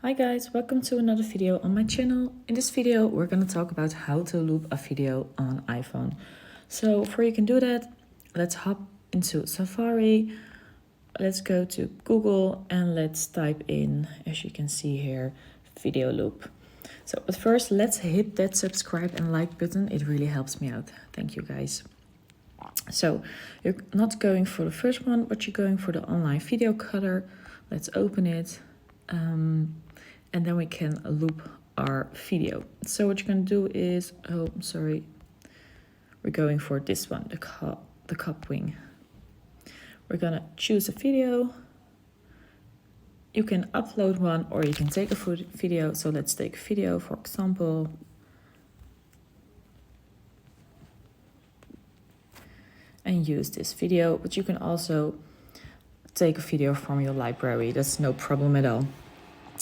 Hi guys, welcome to another video on my channel. In this video we're going to talk about how to loop a video on iPhone. So before you can do that, let's hop into Safari. Let's go to Google and let's type in, as you can see here, video loop. So but first let's hit that subscribe and like button. It really helps me out. Thank you guys. So you're not going for the first one, but you're going for the online video cutter. Let's open it. And then we can loop our video. So what you're going to do is, we're going for this one, the cup wing. We're going to choose a video. You can upload one or you can take a video. So let's take a video, for example. And use this video, but you can also take a video from your library. That's no problem at all.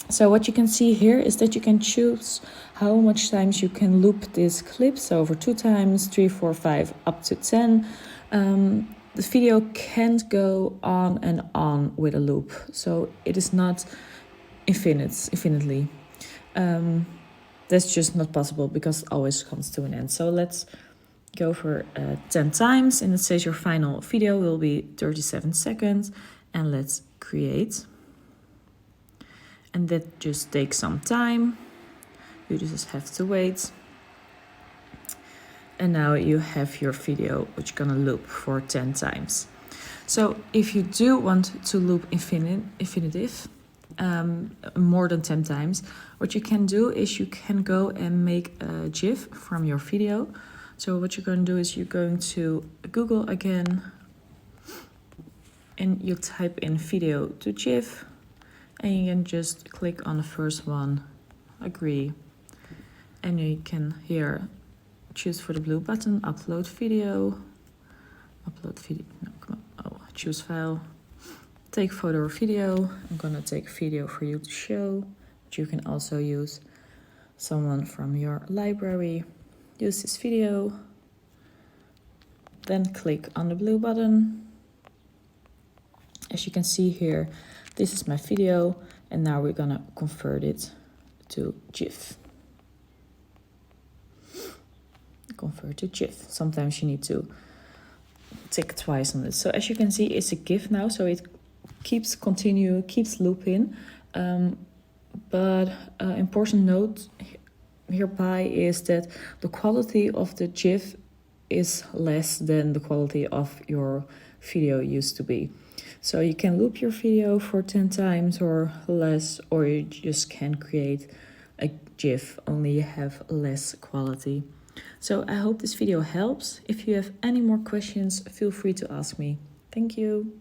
So what you can see here is that you can choose how much times you can loop this clip. So over 2 times, 3, 4, 5, up to 10. The video can't go on and on with a loop. So it is not infinitely. That's just not possible because it always comes to an end. So let's go for 10 times. And it says your final video will be 37 seconds. And let's create. And that just takes some time. You just have to wait. And now you have your video, which you're gonna loop for 10 times. So if you do want to loop infinitive, more than 10 times, what you can do is you can go and make a GIF from your video. So what you're gonna do is you're going to Google again, and you type in video to GIF. And you can just click on the first one, agree. And you can here choose for the blue button, upload video, choose file, take photo or video. I'm gonna take video for you to show, but you can also use someone from your library. Use this video, then click on the blue button. As you can see here, this is my video, and now we're gonna convert it to GIF. Convert to GIF. Sometimes you need to tick twice on this. So as you can see, it's a GIF now, so it keeps looping. But important note hereby is that the quality of the GIF is less than the quality of your video used to be. So you can loop your video for 10 times or less, or you just can create a GIF, only you have less quality. So I hope this video helps. If you have any more questions, feel free to ask me. Thank you.